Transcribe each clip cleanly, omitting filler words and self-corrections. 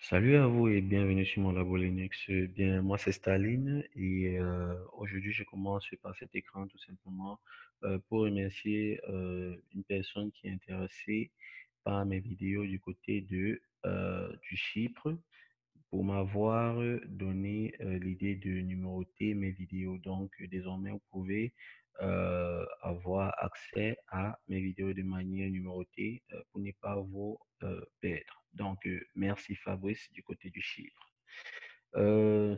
Salut à vous et bienvenue sur mon labo Linux. Bien, moi c'est Staline et aujourd'hui je commence par cet écran tout simplement pour remercier une personne qui est intéressée par mes vidéos du côté du Chypre pour m'avoir donné l'idée de numéroter mes vidéos. Donc désormais vous pouvez avoir accès à mes vidéos de manière numérotée pour ne pas vous perdre. Donc merci Fabrice du côté du Chypre.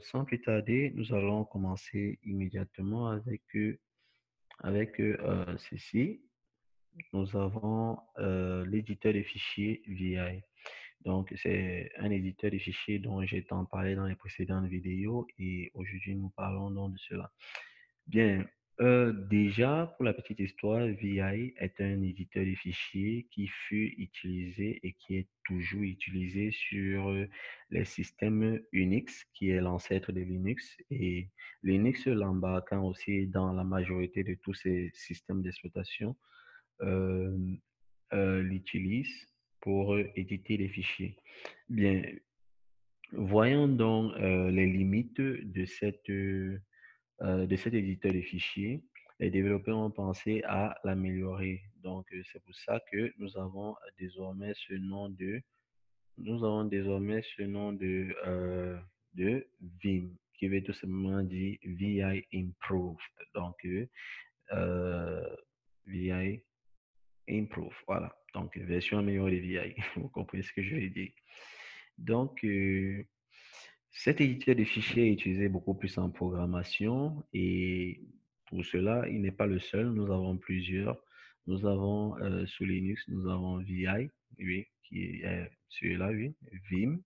Sans plus tarder, nous allons commencer immédiatement avec ceci. Nous avons l'éditeur de fichiers VI. Donc, c'est un éditeur de fichiers dont j'ai tant parlé dans les précédentes vidéos et aujourd'hui, nous parlons donc de cela. Bien, déjà, pour la petite histoire, VI est un éditeur de fichiers qui fut utilisé et qui est toujours utilisé sur les systèmes Unix, qui est l'ancêtre de Linux, et Linux l'embarquant aussi dans la majorité de tous ces systèmes d'exploitation, euh, l'utilise pour éditer les fichiers. Bien, voyons donc les limites de cet éditeur de fichiers. Les développeurs ont pensé à l'améliorer. Donc, c'est pour ça que nous avons désormais ce nom de Vim, qui veut tout simplement dire VI Improved. Donc, euh, VI Improve, voilà. Donc, version améliorée de VI. Vous comprenez ce que je veux dire. Donc, cet éditeur de fichiers est utilisé beaucoup plus en programmation et pour cela, il n'est pas le seul. Nous avons plusieurs. Nous avons sous Linux, nous avons VI, oui, qui est celui-là, oui, Vim,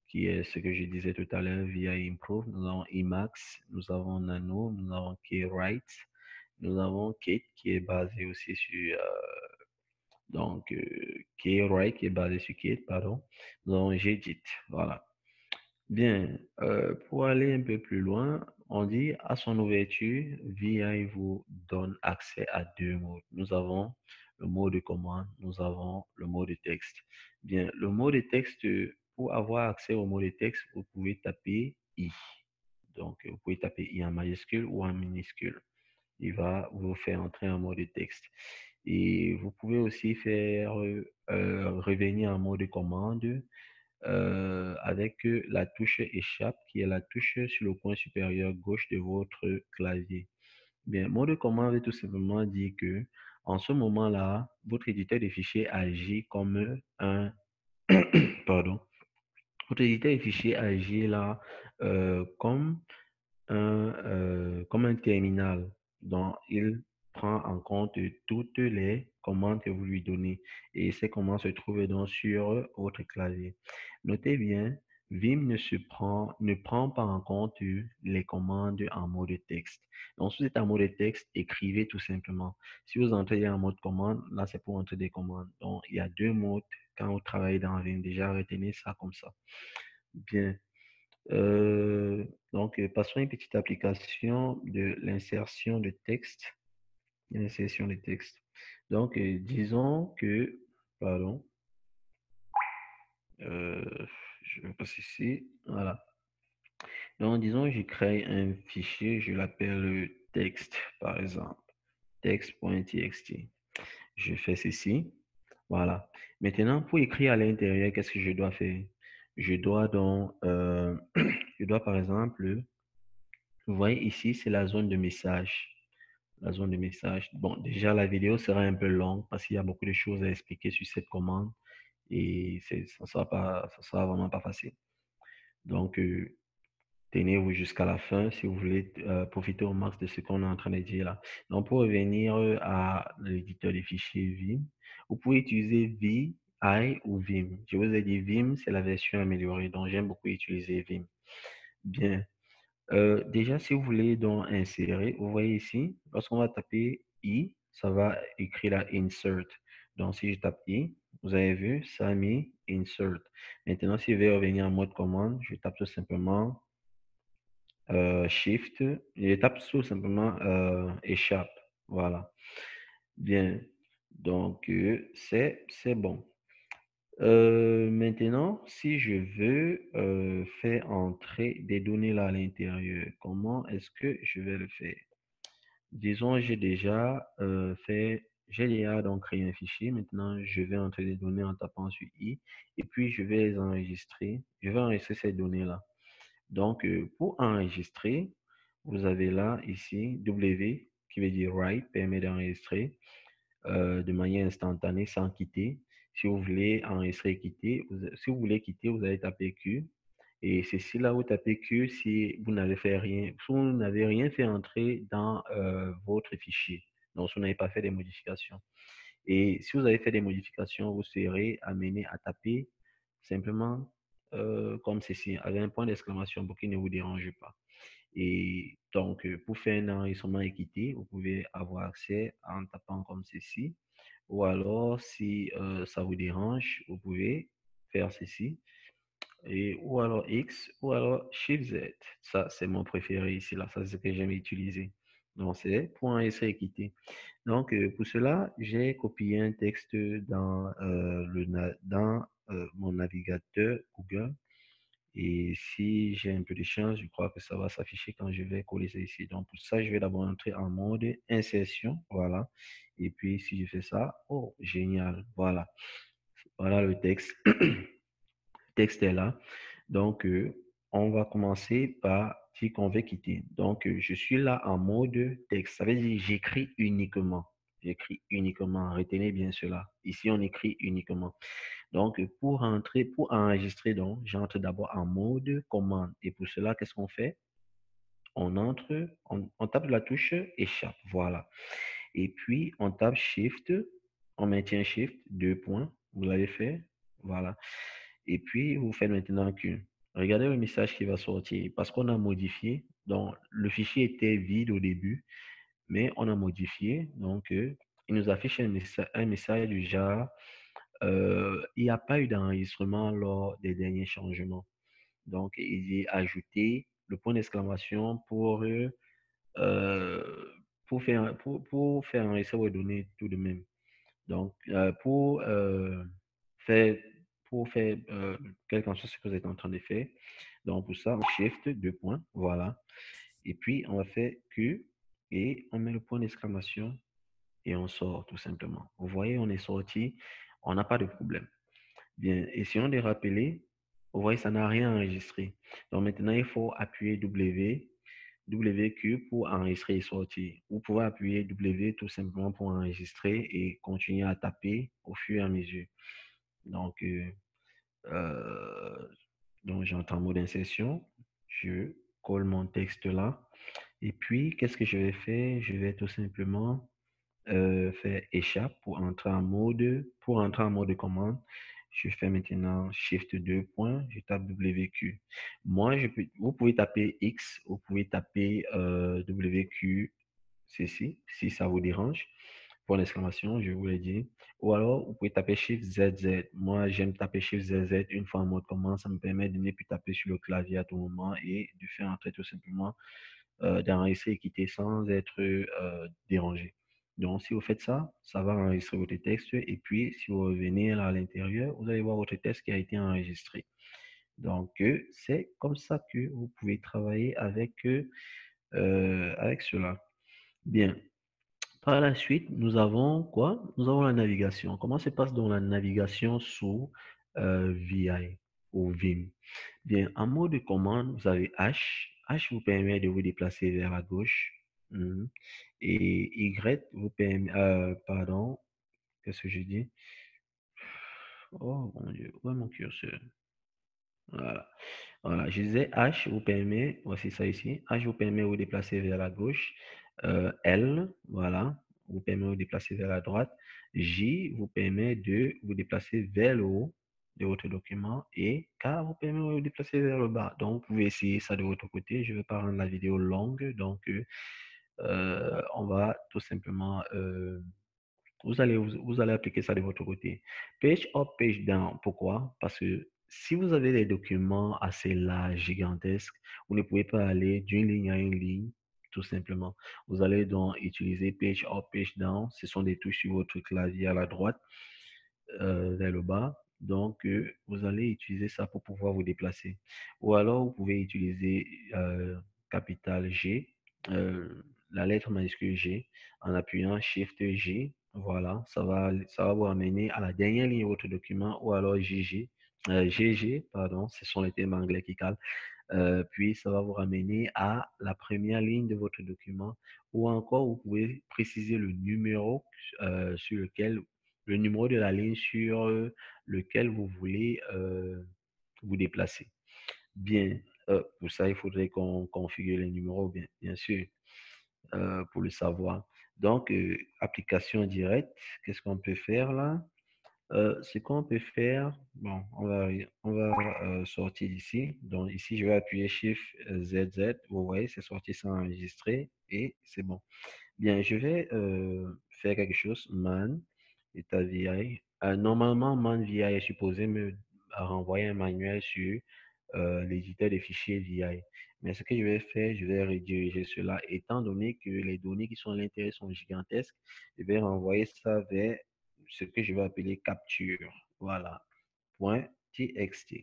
qui est ce que je disais tout à l'heure, VI Improve. Nous avons Emacs, nous avons Nano, nous avons Kwrite, nous avons Kate qui est basé aussi sur Kwrite qui est basé sur Kate, pardon. Nous avons Gedit, voilà. Bien, pour aller un peu plus loin, on dit à son ouverture, VI vous donne accès à deux modes. Nous avons le mode de commande, nous avons le mode de texte. Bien, le mode de texte, pour avoir accès au mode de texte, vous pouvez taper I. Donc, vous pouvez taper I en majuscule ou en minuscule. Il va vous faire entrer en mode de texte. Et vous pouvez aussi faire revenir en mode de commande avec la touche échappe qui est la touche sur le coin supérieur gauche de votre clavier. Bien, mot de commande veut tout simplement dire que en ce moment-là, votre éditeur de fichiers agit comme un pardon, votre éditeur de fichiers agit là comme comme un terminal dont il prend en compte toutes les commandes que vous lui donnez. Et ces commandes se trouvent donc sur votre clavier. Notez bien, Vim ne prend pas en compte les commandes en mode texte. Donc, si vous êtes en mode texte, écrivez tout simplement. Si vous entrez en mode commande, là, c'est pour entrer des commandes. Donc, il y a deux modes quand vous travaillez dans Vim. Déjà, retenez ça comme ça. Bien. Passons à une petite application de l'insertion de texte. L'insertion de texte. Disons que, pardon, euh, je vais passer ici. Voilà. Donc, disons, je crée un fichier, je l'appelle texte, par exemple. Text.txt. Je fais ceci. Voilà. Maintenant, pour écrire à l'intérieur, qu'est-ce que je dois faire? Je dois donc, je dois par exemple, vous voyez ici, c'est la zone de message. La zone de message. Bon, déjà, la vidéo sera un peu longue parce qu'il y a beaucoup de choses à expliquer sur cette commande et ça sera vraiment pas facile. Donc, tenez-vous jusqu'à la fin si vous voulez profiter au max de ce qu'on est en train de dire là. Donc, pour revenir à l'éditeur des fichiers Vim, vous pouvez utiliser VI ou Vim. Je vous ai dit Vim, c'est la version améliorée, donc j'aime beaucoup utiliser Vim. Bien. Déjà, si vous voulez donc insérer, vous voyez ici, lorsqu'on va taper I, ça va écrire la insert. Donc, si je tape I, vous avez vu, ça a mis insert. Maintenant, si je vais revenir en mode commande, je tape tout simplement Shift, je tape tout simplement échappe. Voilà. Bien. Donc, c'est bon. Maintenant, si je veux faire entrer des données là à l'intérieur, comment est-ce que je vais le faire? Disons, j'ai déjà donc créé un fichier. Maintenant, je vais entrer des données en tapant sur i et puis je vais les enregistrer. Je vais enregistrer ces données-là. Donc, pour enregistrer, vous avez là, ici, W, qui veut dire write, permet d'enregistrer de manière instantanée sans quitter. Si vous voulez enregistrer et quitter, si vous voulez quitter, vous allez taper Q. Et c'est ici là où vous tapez Q si vous n'avez fait rien, si vous n'avez rien fait entrer dans votre fichier. Donc, si vous n'avez pas fait des modifications. Et si vous avez fait des modifications, vous serez amené à taper simplement comme ceci, avec un point d'exclamation pour qu'il ne vous dérange pas. Et donc, pour faire un enregistrement équité, vous pouvez avoir accès en tapant comme ceci. Ou alors, si ça vous dérange, vous pouvez faire ceci. Et, ou alors X, ou alors Shift Z. Ça, c'est mon préféré ici, là. Ça, c'est ce que j'aime utiliser. Donc, c'est pour enregistrer équité. Donc, pour cela, j'ai copié un texte dans mon navigateur Google. Et si j'ai un peu de chance, je crois que ça va s'afficher quand je vais coller ça ici. Donc, pour ça, je vais d'abord entrer en mode insertion. Voilà. Et puis, si je fais ça, oh, génial. Voilà. Voilà le texte. Le texte est là. Donc, on va commencer par dire qu'on veut quitter. Donc, je suis là en mode texte. Ça veut dire j'écris uniquement. J'écris uniquement. Retenez bien cela. Ici, on écrit uniquement. Donc, pour enregistrer, donc, j'entre d'abord en mode commande. Et pour cela, qu'est-ce qu'on fait? On tape la touche échappe. Voilà. Et puis, on tape Shift, on maintient Shift, deux points. Vous l'avez fait. Voilà. Et puis, vous faites maintenant Q. Regardez le message qui va sortir parce qu'on a modifié. Donc, le fichier était vide au début, mais on a modifié. Donc, il nous affiche un message du genre il n'y a pas eu d'enregistrement lors des derniers changements. Donc, il dit ajouter le point d'exclamation euh, pour faire enregistrer vos données tout de même. Donc, faire, pour faire quel qu'en soit ce que vous êtes en train de faire. Donc, pour ça, on shift, deux points, voilà. Et puis, on va faire Q et on met le point d'exclamation et on sort tout simplement. Vous voyez, on est sorti, on n'a pas de problème. Bien, essayons de rappeler. Vous voyez, ça n'a rien enregistré. Donc maintenant, il faut appuyer WQ pour enregistrer et sortir. Vous pouvez appuyer W tout simplement pour enregistrer et continuer à taper au fur et à mesure. Donc, euh, donc j'entre en mode insertion. Je colle mon texte là. Et puis, qu'est-ce que je vais faire? Je vais tout simplement faire échappe pour entrer en mode commande. Je fais maintenant Shift 2 points, je tape WQ. Vous pouvez taper X, vous pouvez taper WQ, ceci, si ça vous dérange. Pour l'exclamation, je vous l'ai dit. Ou alors, vous pouvez taper Shift ZZ. Moi, j'aime taper Shift ZZ une fois en mode commande. Ça me permet de ne plus taper sur le clavier à tout moment et de faire entrer tout simplement d'enregistrer et quitter sans être dérangé. Donc, si vous faites ça, ça va enregistrer votre texte. Et puis, si vous revenez là à l'intérieur, vous allez voir votre texte qui a été enregistré. Donc, c'est comme ça que vous pouvez travailler avec cela. Bien. Par la suite, nous avons quoi? Nous avons la navigation. Comment se passe donc la navigation sous VI ou Vim? Bien, en mode de commande, vous avez H. H vous permet de vous déplacer vers la gauche. Mhm. Et Y vous permet, pardon, qu'est-ce que je dis? Oh mon Dieu, où est mon curseur? Voilà. Voilà, je disais H vous permet, voici ça ici, H vous permet de vous déplacer vers la gauche, L, voilà, vous permet de vous déplacer vers la droite, J vous permet de vous déplacer vers le haut de votre document et K vous permet de vous déplacer vers le bas. Donc, vous pouvez essayer ça de votre côté. Je ne vais pas rendre la vidéo longue, donc on va tout simplement vous allez appliquer ça de votre côté. Page up, page down. Pourquoi? Parce que si vous avez des documents assez larges, gigantesques, vous ne pouvez pas aller d'une ligne à une ligne, tout simplement. Vous allez donc utiliser page up, page down. Ce sont des touches sur votre clavier à la droite, vers le bas. Donc, vous allez utiliser ça pour pouvoir vous déplacer. Ou alors, vous pouvez utiliser capital G, la lettre majuscule G, en appuyant Shift G. Voilà, ça va vous amener à la dernière ligne de votre document, ou alors GG, pardon, ce sont les termes anglais qui calent. Puis, ça va vous ramener à la première ligne de votre document, ou encore, vous pouvez préciser le numéro sur lequel, le numéro de la ligne sur lequel vous voulez vous déplacer. Bien, pour ça, il faudrait qu'on configure les numéros, bien sûr, pour le savoir. Donc, application directe, qu'est-ce qu'on peut faire là? Ce qu'on peut faire, bon, on va sortir d'ici. Donc ici, je vais appuyer Shift ZZ. Vous voyez, c'est sorti sans enregistrer et c'est bon. Bien, je vais faire quelque chose. Man, état VI. Normalement, Man VI est supposé me renvoyer un manuel sur l'éditeur des fichiers VI. Mais ce que je vais faire, je vais rediriger cela. Étant donné que les données qui sont à l'intérieur sont gigantesques, je vais renvoyer ça vers ce que je vais appeler capture. Voilà. Point .txt.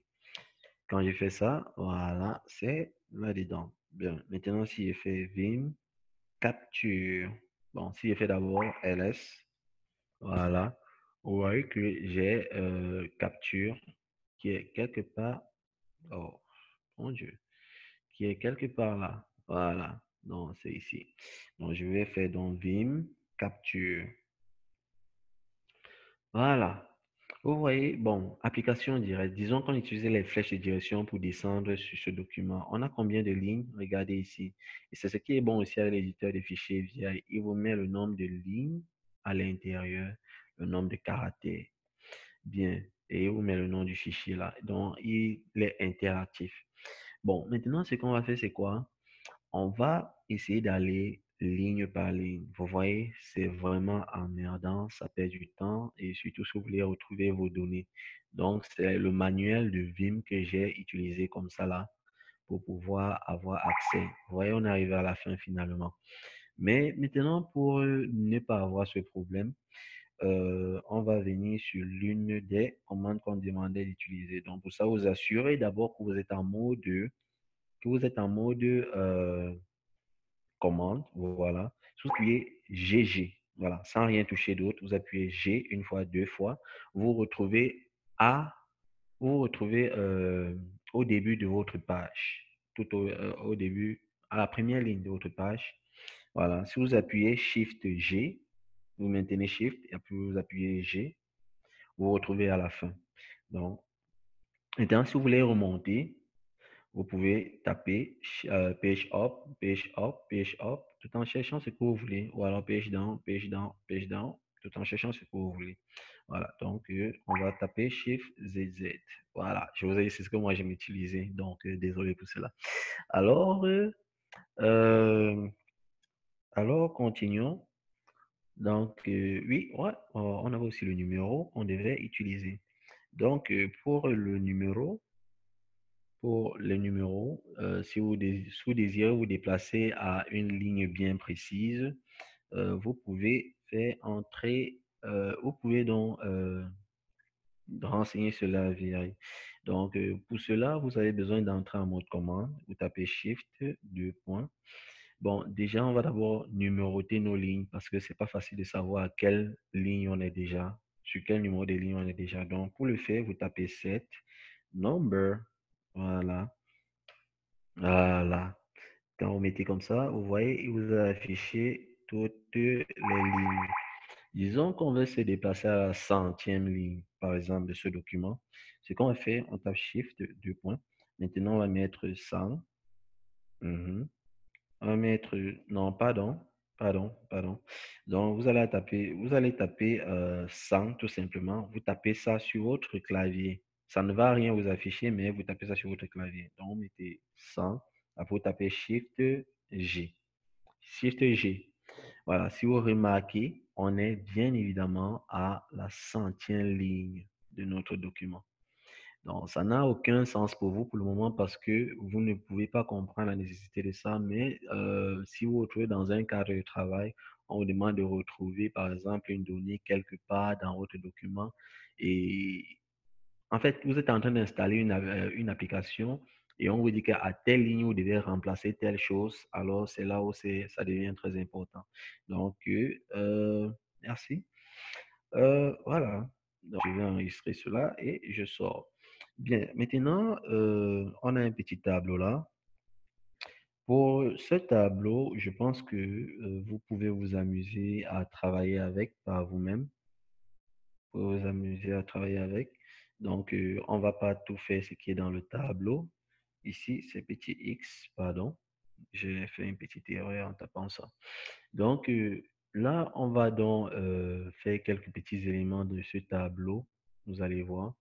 Quand je fais ça, voilà, c'est là-dedans. Bien. Maintenant, si je fais vim capture, bon, si je fais d'abord ls, voilà, vous voyez que j'ai capture qui est quelque part, oh, mon Dieu, qui est quelque part là. Voilà, donc c'est ici. Donc, je vais faire donc vim capture. Voilà. Vous voyez, bon, application directe. Disons qu'on utilisait les flèches de direction pour descendre sur ce document. On a combien de lignes? Regardez ici. Et c'est ce qui est bon aussi avec l'éditeur de fichiers VI. Il vous met le nombre de lignes à l'intérieur, le nombre de caractères. Bien. Et il vous met le nom du fichier là. Donc, il est interactif. Bon, maintenant, ce qu'on va faire, c'est quoi? On va essayer d'aller ligne par ligne. Vous voyez, c'est vraiment emmerdant, ça perd du temps et surtout si vous voulez retrouver vos données. Donc, c'est le manuel de Vim que j'ai utilisé comme ça là pour pouvoir avoir accès. Vous voyez, on est arrivé à la fin finalement. Mais maintenant, pour ne pas avoir ce problème, on va venir sur l'une des commandes qu'on demandait d'utiliser. Donc, pour ça, vous assurez d'abord que vous êtes en mode, commande, voilà. Vous appuyez GG, voilà, sans rien toucher d'autre. Vous appuyez G une fois, deux fois. Vous retrouvez à, vous retrouvez au début de votre page, tout au début, à la première ligne de votre page. Voilà, si vous appuyez Shift G, vous maintenez Shift et puis vous appuyez G, vous vous retrouvez à la fin. Donc, maintenant, si vous voulez remonter, vous pouvez taper page up, page up, page up, tout en cherchant ce que vous voulez. Ou alors page down, page down, page down, tout en cherchant ce que vous voulez. Voilà, donc on va taper Shift ZZ. Voilà, je vous ai dit, c'est ce que moi j'aime utiliser. Donc, désolé pour cela. Alors, euh, alors continuons. Donc, oui, ouais, on avait aussi le numéro qu'on devait utiliser. Donc, pour les numéros, si vous désirez vous déplacer à une ligne bien précise, vous pouvez faire entrer, vous pouvez donc renseigner cela via. Donc, pour cela, vous avez besoin d'entrer en mode commande. Vous tapez Shift, deux points. Bon, déjà, on va d'abord numéroter nos lignes parce que c'est pas facile de savoir à quelle ligne on est déjà, sur quel numéro de ligne on est déjà. Donc, pour le faire, vous tapez 7, number, voilà, voilà. Quand vous mettez comme ça, vous voyez, il vous a affiché toutes les lignes. Disons qu'on veut se déplacer à la centième ligne, par exemple, de ce document. Ce qu'on va faire, on tape Shift, deux points. Maintenant, on va mettre 100. Mhm. On va mettre, non, pardon. Donc, vous allez taper 100 tout simplement. Vous tapez ça sur votre clavier. Ça ne va rien vous afficher, mais vous tapez ça sur votre clavier. Donc, vous mettez 100. Après, vous tapez Shift G. Shift G. Voilà, si vous remarquez, on est bien évidemment à la centième ligne de notre document. Donc, ça n'a aucun sens pour vous pour le moment parce que vous ne pouvez pas comprendre la nécessité de ça, mais si vous vous retrouvez dans un cadre de travail, on vous demande de retrouver, par exemple, une donnée quelque part dans votre document et En fait, vous êtes en train d'installer une application et on vous dit qu'à telle ligne, vous devez remplacer telle chose. Alors, c'est là où ça devient très important. Donc, merci. Voilà. Donc, je vais enregistrer cela et je sors. Bien, maintenant, on a un petit tableau là. Pour ce tableau, je pense que vous pouvez vous amuser à travailler avec par vous-même. Vous pouvez vous amuser à travailler avec. Donc, on va pas tout faire ce qui est dans le tableau. Ici, c'est petit x, pardon. J'ai fait une petite erreur en tapant ça. Donc, là, on va donc faire quelques petits éléments de ce tableau. Vous allez voir.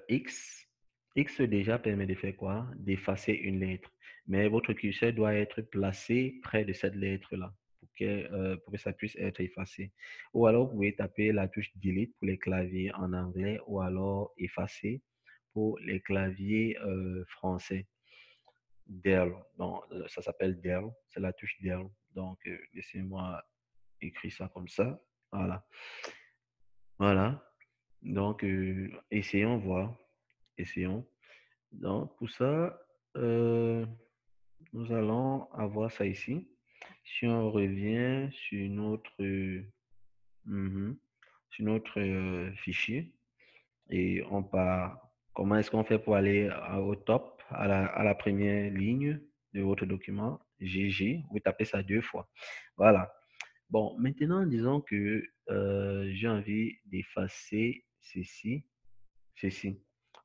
X, X déjà permet de faire quoi? D'effacer une lettre. Mais votre curseur doit être placé près de cette lettre-là pour que ça puisse être effacé. Ou alors, vous pouvez taper la touche Delete pour les claviers en anglais ou alors effacer pour les claviers français. Del, non, ça s'appelle Del, c'est la touche Del. Donc, laissez-moi écrire ça comme ça. Voilà. Voilà. Donc, essayons voir. Essayons. Donc, pour ça, euh, nous allons avoir ça ici. Si on revient mhm, sur notre fichier et on part, comment est-ce qu'on fait pour aller au top, à la première ligne de votre document, GG, vous tapez ça 2 fois. Voilà. Bon, maintenant, disons que j'ai envie d'effacer ceci.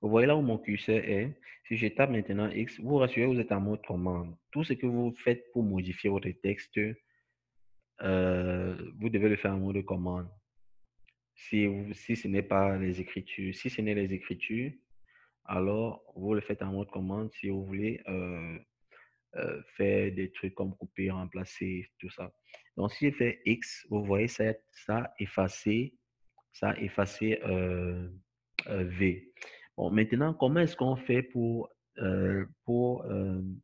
Vous voyez là où mon curseur est. Si je tape maintenant X, vous vous rassurez, vous êtes en mode commande. Tout ce que vous faites pour modifier votre texte, vous devez le faire en mode commande. Si ce n'est pas les écritures, si ce n'est les écritures, alors vous le faites en mode commande si vous voulez faire des trucs comme couper, remplacer, tout ça. Donc, si je fais X, vous voyez ça effacé V. Bon, maintenant, comment est-ce qu'on fait pour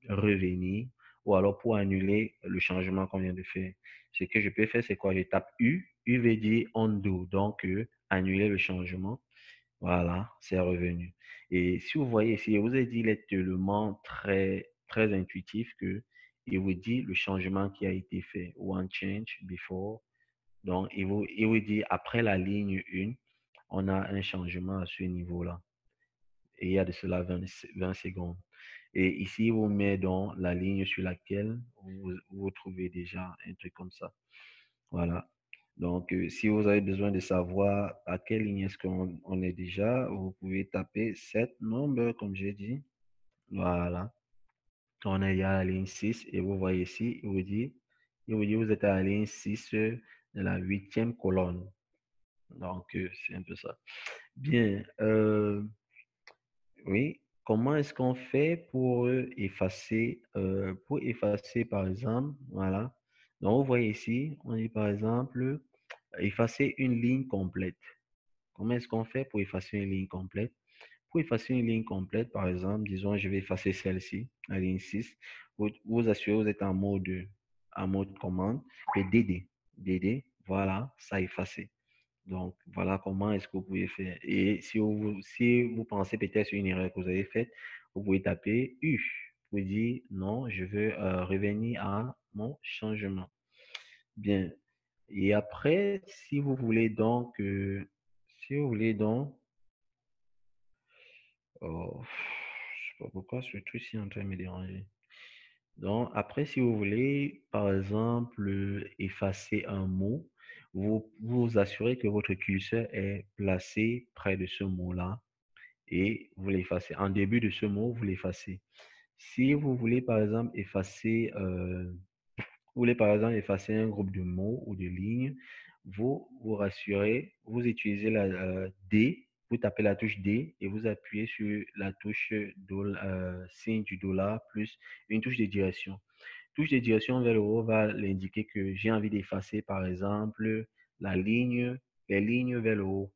revenir ou alors pour annuler le changement qu'on vient de faire? Ce que je peux faire, c'est quoi? Je tape U. U veut dire undo, donc annuler le changement. Voilà, c'est revenu. Et si vous voyez ici, je vous ai dit, il est tellement très intuitif que il vous dit le changement qui a été fait. One change before. Donc, il vous dit après la ligne 1, on a un changement à ce niveau-là. Et il y a de cela 20 secondes. Et ici, il vous met donc la ligne sur laquelle vous trouvez déjà un truc comme ça. Voilà. Donc, si vous avez besoin de savoir à quelle ligne est-ce qu'on est déjà, vous pouvez taper 7 nombres, comme j'ai dit. Voilà. On est à la ligne 6 et vous voyez ici, il vous dit vous êtes à la ligne 6 de la huitième colonne. Donc, c'est un peu ça. Bien. Oui. Comment est-ce qu'on fait pour effacer, par exemple, voilà. Donc, vous voyez ici, on dit par exemple, effacer une ligne complète. Comment est-ce qu'on fait pour effacer une ligne complète? Pour effacer une ligne complète, par exemple, disons, je vais effacer celle-ci, la ligne 6. Vous assurez, vous êtes en mode commande, et DD, voilà, ça a effacé. Donc, voilà comment est-ce que vous pouvez faire. Et si vous pensez peut-être sur une erreur que vous avez faite, vous pouvez taper U. Vous dire non, je veux revenir à mon changement. Bien. Et après, si vous voulez donc, oh, je sais pas pourquoi ce truc-ci est en train de me déranger. Donc, après, si vous voulez, par exemple, effacer un mot, vous assurez que votre curseur est placé près de ce mot-là et vous l'effacez. En début de ce mot, vous l'effacez. Si vous voulez, par exemple, effacer un groupe de mots ou de lignes, vous vous rassurez, vous utilisez la D, vous tapez la touche D et vous appuyez sur la touche signe du dollar plus une touche de direction. Touche de direction vers le haut va l'indiquer que j'ai envie d'effacer, par exemple, les lignes vers le haut.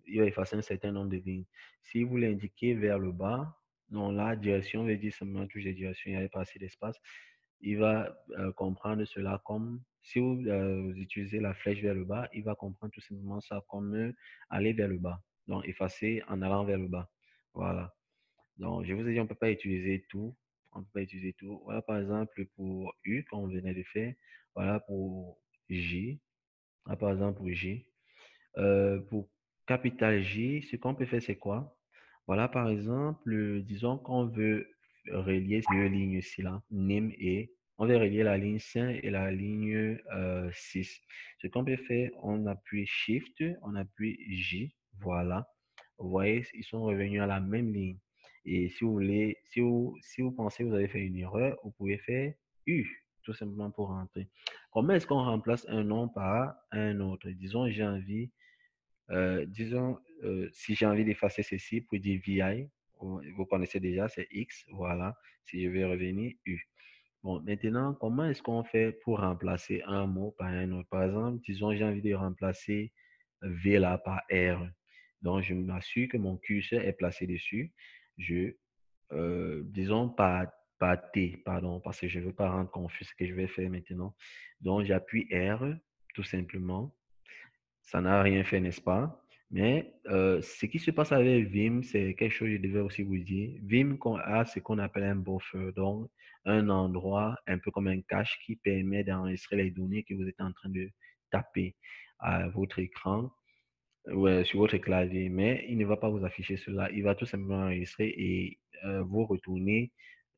Il va effacer un certain nombre de lignes. Si vous l'indiquez vers le bas, non, la direction veut dire simplement touche de direction, il n'y a pas assez d'espace. Il va comprendre cela comme, si vous utilisez la flèche vers le bas, il va comprendre tout simplement ça comme aller vers le bas. Donc, effacer en allant vers le bas. Voilà. Donc, je vous ai dit, on ne peut pas utiliser tout. On ne peut pas utiliser tout. Voilà, par exemple, pour U, comme on venait de faire. Voilà, pour J. Voilà, par exemple, pour J. Pour capital J, ce qu'on peut faire, c'est quoi? Voilà, par exemple, disons qu'on veut relier ces deux lignes ici, là, NIM et on veut relier la ligne 5 et la ligne 6. Ce qu'on peut faire, on appuie Shift, on appuie J, voilà. Vous voyez, ils sont revenus à la même ligne. Et si vous voulez, si vous pensez que vous avez fait une erreur, vous pouvez faire U, tout simplement pour rentrer. Comment est-ce qu'on remplace un nom par un autre? Disons, si j'ai envie d'effacer ceci pour dire VI, vous connaissez déjà, c'est X, voilà. Si je vais revenir, U. Bon, maintenant, comment est-ce qu'on fait pour remplacer un mot par un autre? Par exemple, disons, j'ai envie de remplacer V là par R. Donc, je m'assure que mon curseur est placé dessus. Disons, par T, pardon, parce que je ne veux pas rendre confus ce que je vais faire maintenant. Donc, j'appuie R, tout simplement. Ça n'a rien fait, n'est-ce pas? Mais ce qui se passe avec Vim, c'est quelque chose que je devais aussi vous dire. Vim a ce qu'on appelle un buffer, donc un endroit un peu comme un cache qui permet d'enregistrer les données que vous êtes en train de taper à votre écran, ouais, sur votre clavier. Mais il ne va pas vous afficher cela. Il va tout simplement enregistrer et vous retourner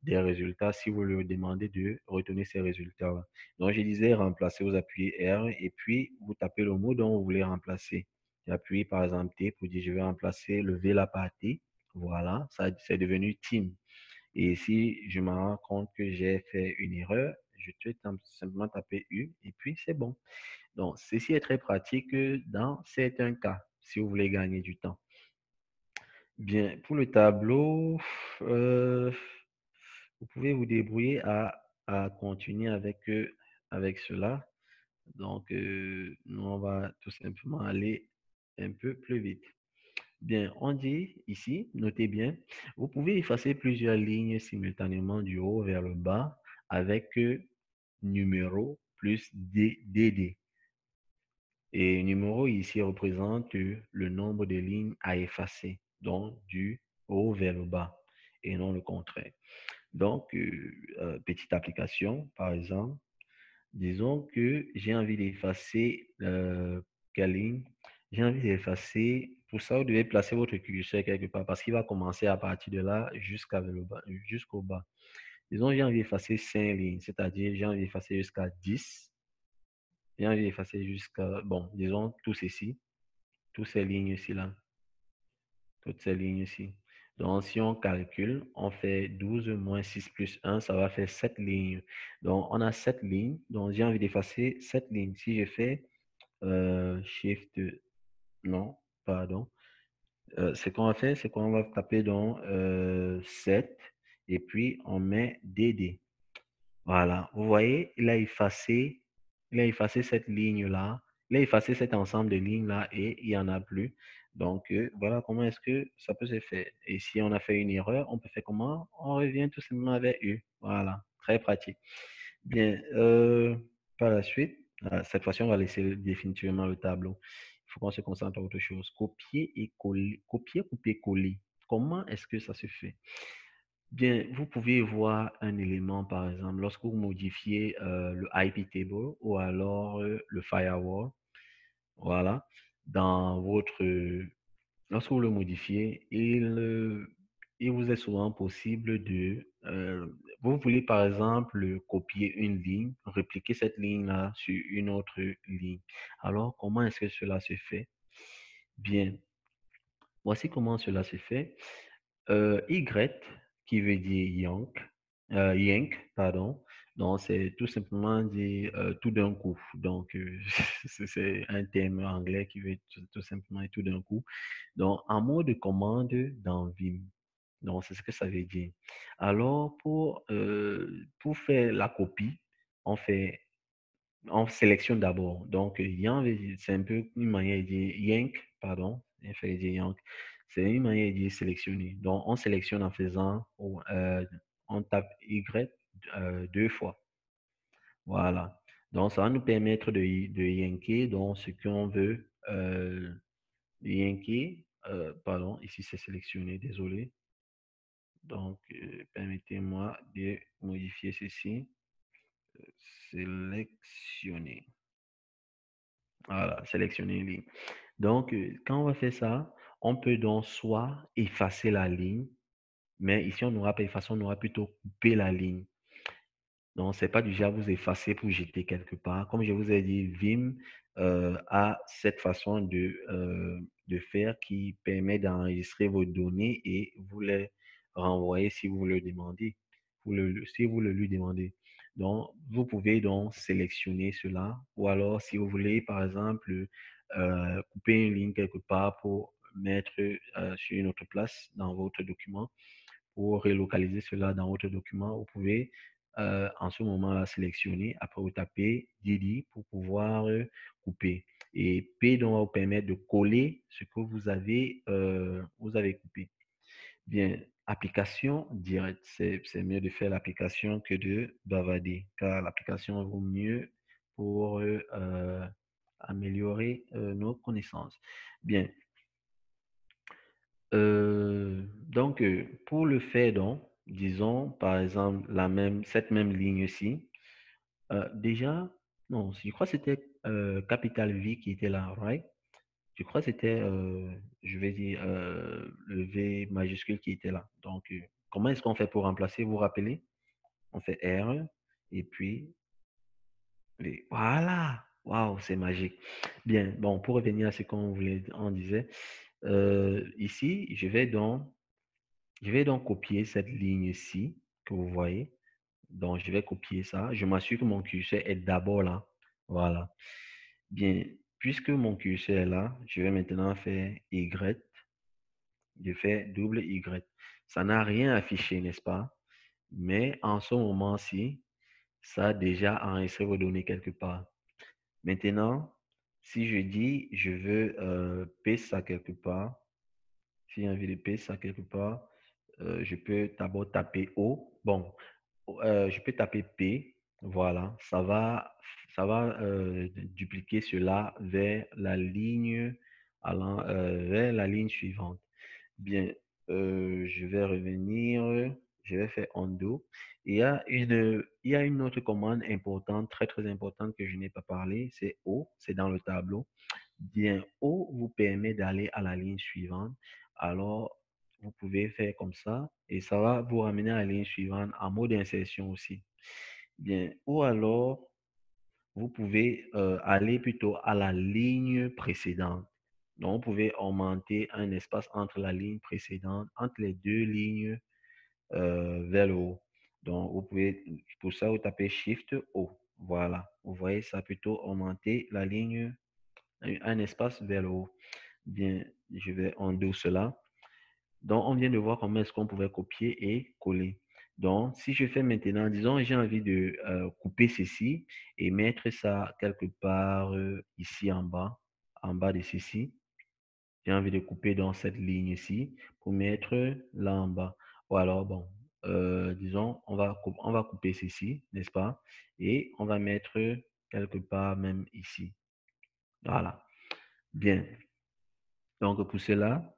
des résultats si vous lui demandez de retourner ces résultats-là. Donc, je disais remplacer, vous appuyez R et puis vous tapez le mot dont vous voulez remplacer. J'appuie par exemple T pour dire je vais remplacer le V là par T. Voilà, ça c'est devenu team. Et si je me rends compte que j'ai fait une erreur, je vais simplement taper U et puis c'est bon. Donc, ceci est très pratique dans certains cas, si vous voulez gagner du temps. Bien, pour le tableau, euh, vous pouvez vous débrouiller à continuer avec cela. Donc, nous, on va tout simplement aller un peu plus vite. Bien, on dit ici, notez bien, vous pouvez effacer plusieurs lignes simultanément du haut vers le bas avec numéro plus DD. Et numéro ici représente le nombre de lignes à effacer, donc du haut vers le bas et non le contraire. Donc, petite application, par exemple, disons que j'ai envie d'effacer quelle ligne? J'ai envie d'effacer, pour ça, vous devez placer votre curseur quelque part parce qu'il va commencer à partir de là jusqu'au bas. Disons, j'ai envie d'effacer 5 lignes, c'est-à-dire j'ai envie d'effacer jusqu'à 10. J'ai envie d'effacer jusqu'à, bon, disons, tout ceci, toutes ces lignes ici là, toutes ces lignes ici. Donc, si on calcule, on fait 12 moins 6 plus 1, ça va faire 7 lignes. Donc, on a 7 lignes. Donc, j'ai envie d'effacer 7 lignes. Si je fais Shift, non, pardon. Ce qu'on va faire, c'est qu'on va taper dans 7 et puis on met DD. Voilà, vous voyez, il a effacé cette ligne-là, il a effacé cet ensemble de lignes-là et il n'y en a plus. Donc, voilà comment est-ce que ça peut se faire. Et si on a fait une erreur, on peut faire comment? On revient tout simplement avec U. Voilà, très pratique. Bien, par la suite, cette fois-ci, on va laisser définitivement le tableau. Il faut qu'on se concentre sur autre chose. Copier et coller, copier, couper, coller. Comment est-ce que ça se fait? Bien, vous pouvez voir un élément, par exemple, lorsque vous modifiez le IP table ou alors le firewall, voilà, dans votre, lorsque vous le modifiez, il vous est souvent possible vous voulez par exemple copier une ligne, répliquer cette ligne-là sur une autre ligne. Alors, comment est-ce que cela se fait? Bien, voici comment cela se fait. Y, qui veut dire yank, pardon. Donc, c'est tout simplement dire tout d'un coup. Donc, c'est un terme anglais qui veut tout simplement dire tout d'un coup. Donc, en mode de commande dans Vim. Donc, c'est ce que ça veut dire. Alors, pour faire la copie, on fait on sélectionne d'abord. Donc, Yang, c'est un peu une manière de dire Yank, pardon, il fallait dire Yank. C'est une manière de dire sélectionner. Donc, on sélectionne en faisant, on tape Y 2 fois. Voilà. Donc, ça va nous permettre de yanker donc ce qu'on veut yanker. pardon, ici c'est sélectionné, désolé. Donc, permettez-moi de modifier ceci. Sélectionner. Voilà, sélectionner une ligne. Donc, quand on va faire ça, on peut donc soit effacer la ligne, mais ici, on n'aura pas effacé, on aura plutôt coupé la ligne. Donc, c'est pas du genre vous effacer pour jeter quelque part. Comme je vous ai dit, Vim a cette façon de faire qui permet d'enregistrer vos données et vous les renvoyer si vous le demandez, si vous le lui demandez. Donc, vous pouvez donc sélectionner cela ou alors si vous voulez, par exemple, couper une ligne quelque part pour mettre sur une autre place dans votre document, pour relocaliser cela dans votre document, vous pouvez en ce moment-là sélectionner. Après, vous tapez Didi pour pouvoir couper. Et P donc va vous permettre de coller ce que vous avez coupé. Bien, application directe. C'est mieux de faire l'application que de bavarder, car l'application vaut mieux pour améliorer nos connaissances. Bien, donc, pour le faire, donc, disons, par exemple, cette même ligne-ci, déjà, non, je crois que c'était capital V qui était là, right? Je crois que c'était, je vais dire, le V majuscule qui était là. Donc, comment est-ce qu'on fait pour remplacer, vous vous rappelez? On fait R, et puis V. Voilà! Waouh, c'est magique. Bien, bon, pour revenir à ce on disait, ici, je vais donc copier cette ligne-ci que vous voyez. Donc, je vais copier ça. Je m'assure que mon curseur est d'abord là. Voilà. Bien, puisque mon curseur est là, je vais maintenant faire Y. Je fais double Y. Ça n'a rien affiché, n'est-ce pas? Mais en ce moment-ci, ça a déjà enregistré vos données quelque part. Maintenant, si je dis, je veux paster ça quelque part, si j'ai envie de paster ça quelque part, je peux d'abord taper O. Bon, je peux taper P. Voilà, ça va dupliquer cela vers la ligne vers la ligne suivante. Bien, je vais revenir, je vais faire undo. Il y a une autre commande importante, très très importante que je n'ai pas parlé, c'est O, c'est dans le tableau. Bien, O vous permet d'aller à la ligne suivante. Alors, vous pouvez faire comme ça et ça va vous ramener à la ligne suivante en mode insertion aussi. Bien, ou alors, vous pouvez aller plutôt à la ligne précédente. Donc, vous pouvez augmenter un espace entre la ligne précédente, entre les deux lignes vers le haut. Donc, vous pouvez, pour ça, vous tapez Shift O. Voilà, vous voyez, ça plutôt augmenter la ligne, un espace vers le haut. Bien, je vais undo cela. Donc, on vient de voir comment est-ce qu'on pouvait copier et coller. Donc, si je fais maintenant, disons, j'ai envie de couper ceci et mettre ça quelque part ici en bas de ceci. J'ai envie de couper dans cette ligne-ci pour mettre là en bas. Ou alors, bon, disons, on va couper ceci, n'est-ce pas? Et on va mettre quelque part même ici. Voilà. Bien. Donc, pour cela,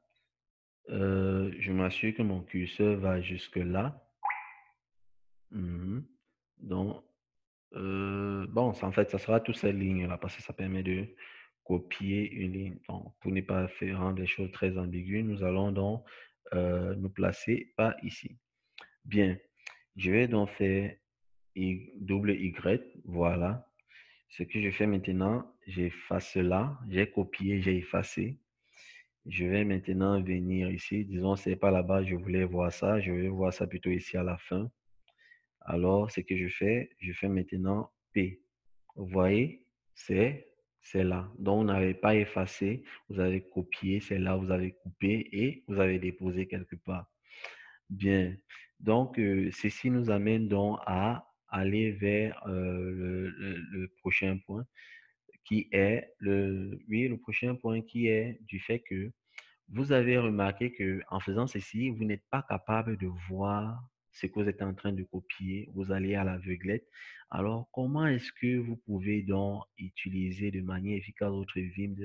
je m'assure que mon curseur va jusque là. Mhm. Donc, bon, en fait, ça sera toutes ces lignes-là parce que ça permet de copier une ligne. Donc, pour ne pas faire rendre les choses très ambiguës, nous allons donc nous placer par ici. Bien, je vais donc faire double Y. Voilà. Ce que je fais maintenant, j'efface cela. J'ai copié, j'ai effacé. Je vais maintenant venir ici. Disons, c'est pas là-bas, je voulais voir ça. Je vais voir ça plutôt ici à la fin. Alors, ce que je fais maintenant P. Vous voyez, c'est là. Donc, vous n'avez pas effacé, vous avez copié, c'est là, vous avez coupé et vous avez déposé quelque part. Bien. Donc, ceci nous amène donc à aller vers le prochain point qui est le prochain point qui est du fait que vous avez remarqué que en faisant ceci, vous n'êtes pas capable de voir ce que vous êtes en train de copier. Vous allez à l'aveuglette. Alors, comment est-ce que vous pouvez donc utiliser de manière efficace votre Vim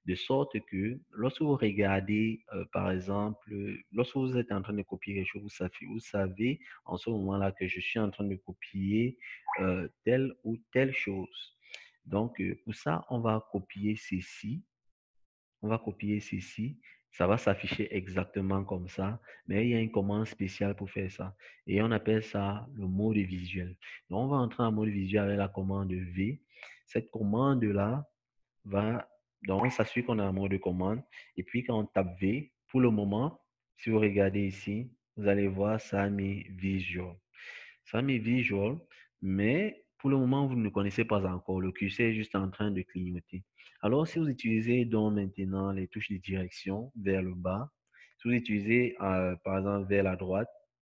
de sorte que lorsque vous regardez, par exemple, lorsque vous êtes en train de copier quelque chose, vous savez en ce moment-là que je suis en train de copier telle ou telle chose. Donc, pour ça, on va copier ceci. On va copier ceci. Ça va s'afficher exactement comme ça, mais il y a une commande spéciale pour faire ça. Et on appelle ça le mode visuel. Donc, on va entrer en mode visuel avec la commande V. Cette commande-là va, donc on s'assure qu'on a un mode de commande. Et puis, quand on tape V, pour le moment, si vous regardez ici, vous allez voir ça a mis visual. Ça m'est visual, mais pour le moment, vous ne connaissez pas encore. Le curseur est juste en train de clignoter. Alors, si vous utilisez donc maintenant les touches de direction vers le bas, si vous utilisez par exemple vers la droite,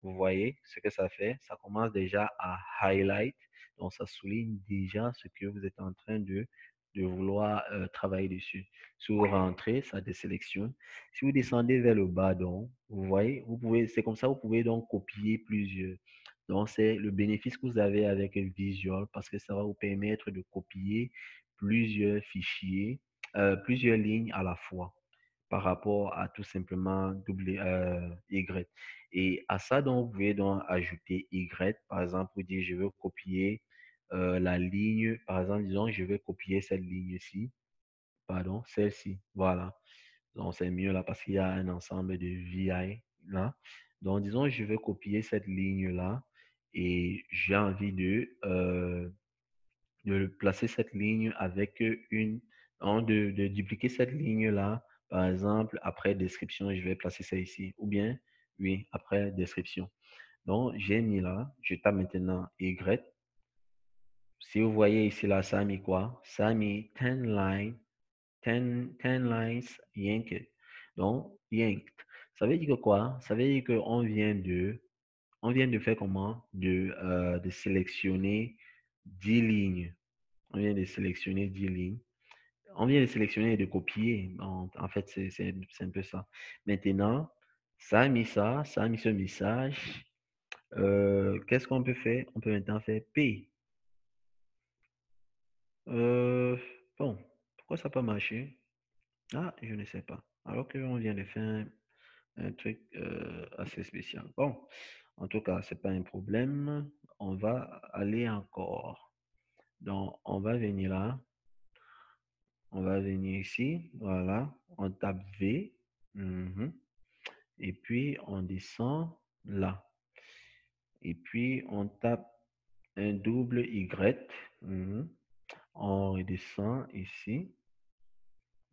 vous voyez ce que ça fait. Ça commence déjà à highlight. Donc, ça souligne déjà ce que vous êtes en train de vouloir travailler dessus. Si vous rentrez, ça désélectionne. Si vous descendez vers le bas, donc, vous voyez, c'est comme ça, vous pouvez donc copier plusieurs. Donc, c'est le bénéfice que vous avez avec Visual parce que ça va vous permettre de copier plusieurs fichiers, plusieurs lignes à la fois par rapport à tout simplement Y. Et à ça, donc, vous pouvez donc ajouter Y. Par exemple, vous dire, je veux copier la ligne. Par exemple, disons, je vais copier cette ligne-ci. Pardon, celle-ci. Voilà. Donc, c'est mieux là parce qu'il y a un ensemble de VI là. Donc, disons, je vais copier cette ligne-là et j'ai envie de placer cette ligne avec de dupliquer cette ligne-là. Par exemple, après description, je vais placer ça ici. Ou bien, oui, après description. Donc, j'ai mis là, je tape maintenant Y. Si vous voyez ici là, ça a mis quoi? Ça a mis 10 lines 10 lines yanked. Donc, yanked. Ça veut dire que quoi? Ça veut dire on vient de faire comment? De sélectionner 10 lignes. On vient de sélectionner 10 lignes. On vient de sélectionner et de copier. En fait, c'est un peu ça. Maintenant, ça a mis ce message. Qu'est-ce qu'on peut faire? On peut maintenant faire P. Euh, bon, pourquoi ça n'a pas marché? Ah, je ne sais pas. Alors qu'on vient de faire un truc assez spécial. Bon, en tout cas, c'est pas un problème. On va aller encore. Donc, on va venir là. On va venir ici. Voilà. On tape V. Mhm. Et puis, on descend là. Et puis, on tape un double Y. Mhm. On redescend ici.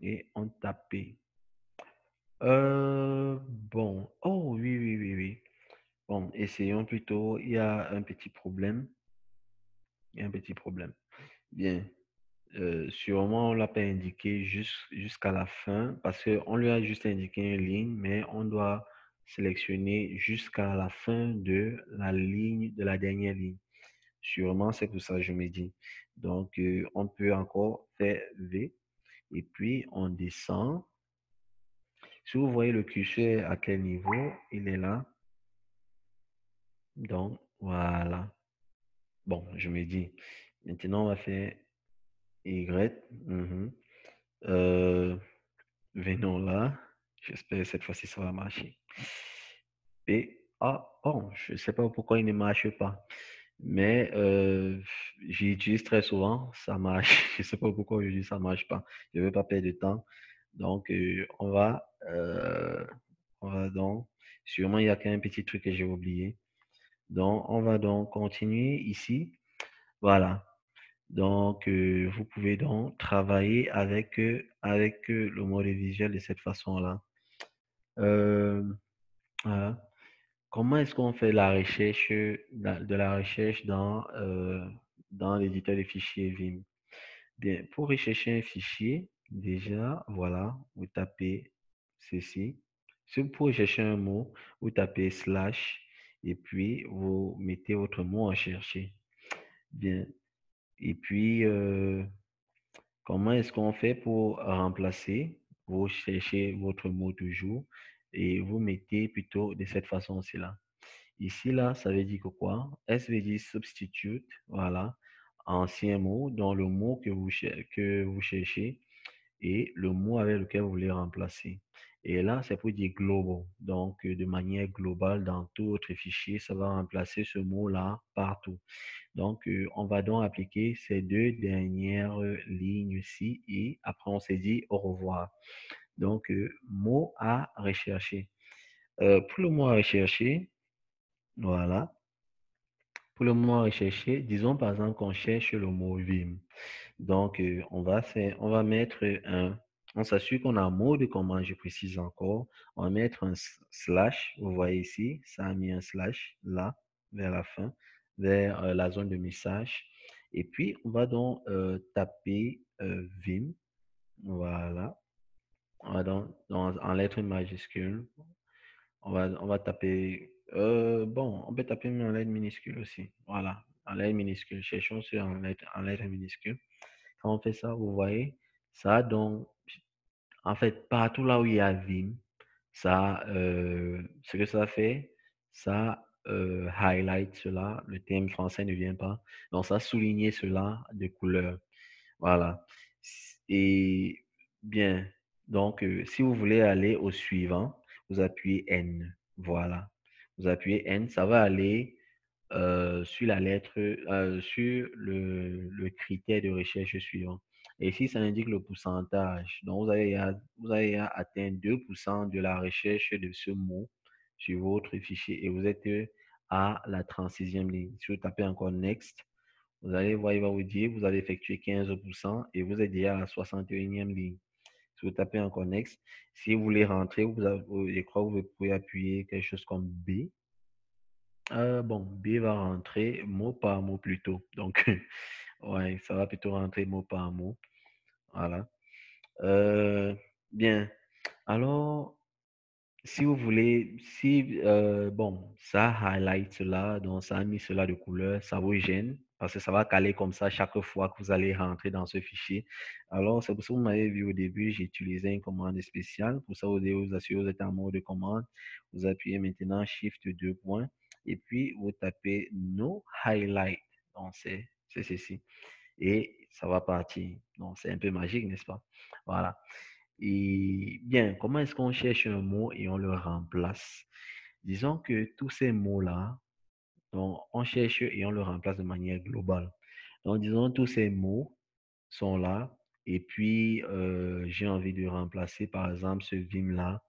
Et on tape P. Bon. Oh, oui, oui, oui, oui. Bon, essayons plutôt. Il y a un petit problème. Il y a un petit problème. Bien. Sûrement, on ne l'a pas indiqué jusqu'à la fin parce qu'on lui a juste indiqué une ligne, mais on doit sélectionner jusqu'à la fin de la ligne, de la dernière ligne. Sûrement, c'est pour ça que je me dis. Donc, on peut encore faire V et puis on descend. Si vous voyez le curseur à quel niveau, il est là. Donc, voilà. Bon, je me dis, maintenant on va faire Y. Mhm. Euh, Venons là. J'espère que cette fois-ci ça va marcher. Et, ah, bon, je ne sais pas pourquoi il ne marche pas. Mais j'utilise très souvent, ça marche. Je ne sais pas pourquoi aujourd'hui ça ne marche pas. Je ne veux pas perdre de temps. Donc, on va donc, sûrement il y a qu'un petit truc que j'ai oublié. Donc, on va donc continuer ici. Voilà. Donc, vous pouvez donc travailler avec le mode visuel de cette façon-là. Euh, voilà. Comment est-ce qu'on fait la recherche, de la recherche dans l'éditeur de fichiers Vim? Bien, pour rechercher un fichier, déjà, voilà, vous tapez ceci. Si vous pouvez chercher un mot, vous tapez slash et puis vous mettez votre mot à chercher. Bien. Et puis, comment est-ce qu'on fait pour remplacer? Vous cherchez votre mot toujours et vous mettez plutôt de cette façon-ci là. Ici, là, ça veut dire que quoi? S veut dire substitute, voilà, ancien mot, dans le mot que vous cherchez. et le mot avec lequel vous voulez remplacer. Et là, c'est pour dire global. Donc, de manière globale, dans tout votre fichier, ça va remplacer ce mot-là partout. Donc, on va donc appliquer ces deux dernières lignes-ci et après, on s'est dit au revoir. Donc, mot à rechercher. Pour le mot à rechercher, voilà. Pour le mot à rechercher, disons par exemple qu'on cherche le mot Vim. Donc, on va mettre on s'assure qu'on a un mot de commande, je précise encore. On va mettre un slash, vous voyez ici, ça a mis un slash là, vers la fin, vers la zone de message. Et puis, on va donc taper Vim, voilà. On va donc, en lettres majuscules, on va taper, bon, on peut taper en lettres minuscules aussi, voilà, en lettres minuscules. Cherchons sur en lettres minuscules. Quand on fait ça, vous voyez, ça donc, en fait, partout là où il y a Vim, ça, ce que ça fait, ça highlight cela, le terme français ne vient pas, donc ça souligne cela de couleur. Voilà. Et bien, donc, si vous voulez aller au suivant, vous appuyez N. Voilà. Vous appuyez N, ça va aller sur la lettre, sur le critère de recherche suivant. Et ici, ça indique le pourcentage. Donc, vous avez atteint 2% de la recherche de ce mot sur votre fichier et vous êtes à la 36e ligne. Si vous tapez encore Next, vous allez voir, il va vous dire, vous avez effectué 15% et vous êtes déjà à la 61e ligne. Si vous tapez encore Next, si vous voulez rentrer, je crois que vous pouvez appuyer quelque chose comme B. Bon, B va rentrer mot par mot plutôt. Donc, ouais, ça va plutôt rentrer mot par mot. Voilà. Euh, bien. Alors, si vous voulez, si, bon, ça highlight cela, donc ça a mis cela de couleur, ça vous gêne parce que ça va caler comme ça chaque fois que vous allez rentrer dans ce fichier. Alors, c'est pour ça que vous m'avez vu au début, j'ai utilisé une commande spéciale. Pour ça, vous devez vous assurer que vous êtes en mode de commande. Vous appuyez maintenant Shift 2 points et puis vous tapez No Highlight. Donc, c'est ceci. Et ça va partir. Donc, c'est un peu magique, n'est-ce pas? Voilà. Et bien, comment est-ce qu'on cherche un mot et on le remplace? Disons que tous ces mots-là, donc on cherche et on le remplace de manière globale. Donc, disons tous ces mots sont là et puis j'ai envie de remplacer par exemple ce Vim-là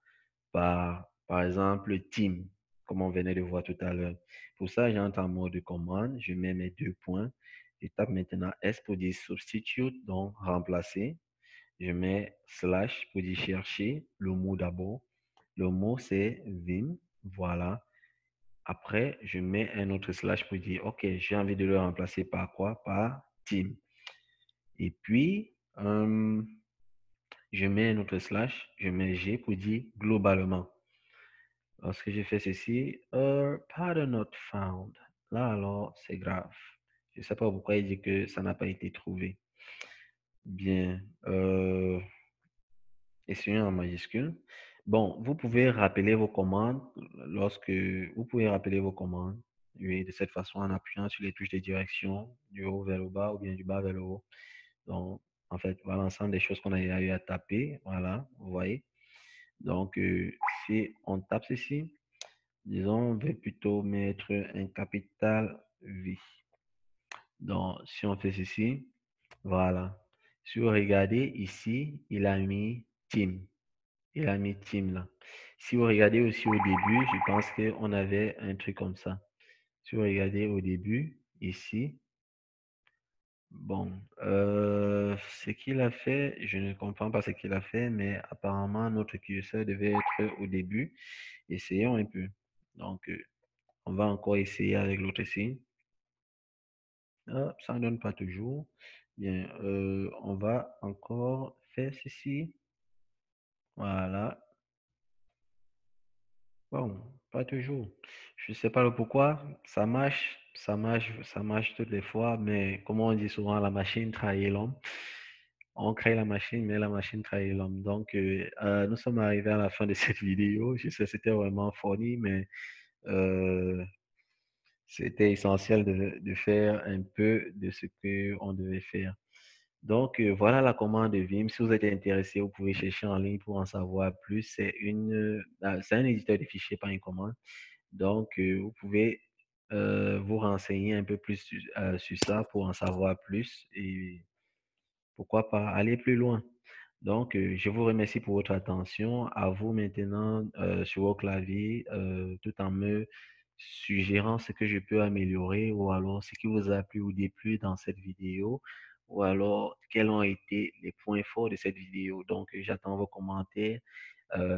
par exemple team, comme on venait de voir tout à l'heure. Pour ça, j'entre en mode de commande, je mets mes deux points, je tape maintenant S pour dire substitute, donc remplacer. Je mets slash pour dire chercher le mot d'abord. Le mot, c'est Vim. Voilà. Après, je mets un autre slash pour dire, OK, j'ai envie de le remplacer par quoi? Par team. Et puis, je mets un autre slash, je mets G pour dire globalement. Lorsque je fais ceci, pattern not found. Là, alors, c'est grave. Je ne sais pas pourquoi il dit que ça n'a pas été trouvé. Bien. Essayons en majuscule. Bon, vous pouvez rappeler vos commandes lorsque vous pouvez rappeler vos commandes. Oui, de cette façon, en appuyant sur les touches de direction du haut vers le bas ou bien du bas vers le haut. Donc, en fait, voilà l'ensemble des choses qu'on a eu à taper. Voilà, vous voyez. Donc, si on tape ceci, disons, on va plutôt mettre un capital V. Donc, si on fait ceci, voilà. Si vous regardez ici, il a mis team. Il a mis team là. Si vous regardez aussi au début, je pense qu'on avait un truc comme ça. Si vous regardez au début, ici, bon, ce qu'il a fait, je ne comprends pas ce qu'il a fait, mais apparemment notre curseur devait être au début. Essayons un peu. Donc, on va encore essayer avec l'autre signe. Ah, ça ne donne pas toujours. Bien, on va encore faire ceci. Voilà. Bon, pas toujours. Je ne sais pas le pourquoi. Ça marche toutes les fois, mais comme on dit souvent, la machine trahit l'homme. On crée la machine, mais la machine trahit l'homme. Donc, nous sommes arrivés à la fin de cette vidéo. Je sais, c'était vraiment funny, mais euh, c'était essentiel de faire un peu de ce qu'on devait faire. Donc, voilà la commande Vim. Si vous êtes intéressé, vous pouvez chercher en ligne pour en savoir plus. C'est un éditeur de fichiers, pas une commande. Donc, vous pouvez vous renseigner un peu plus sur ça pour en savoir plus et pourquoi pas aller plus loin. Donc, je vous remercie pour votre attention. À vous maintenant sur vos claviers, tout en me suggérant ce que je peux améliorer ou alors ce qui vous a plu ou déplu dans cette vidéo ou alors quels ont été les points forts de cette vidéo. Donc, j'attends vos commentaires.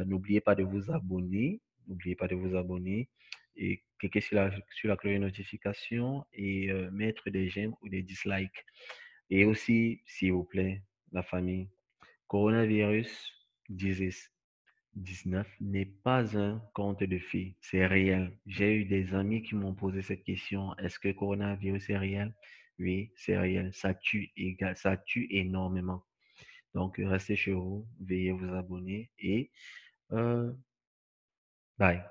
N'oubliez pas de vous abonner. N'oubliez pas de vous abonner et cliquer sur la cloche de notification et mettre des j'aime ou des dislikes. Et aussi, s'il vous plaît, la famille, coronavirus disease 19 n'est pas un conte de fées, c'est réel. J'ai eu des amis qui m'ont posé cette question. Est-ce que coronavirus est réel? Oui, c'est réel. Ça tue énormément. Donc, restez chez vous, veillez vous abonner et bye.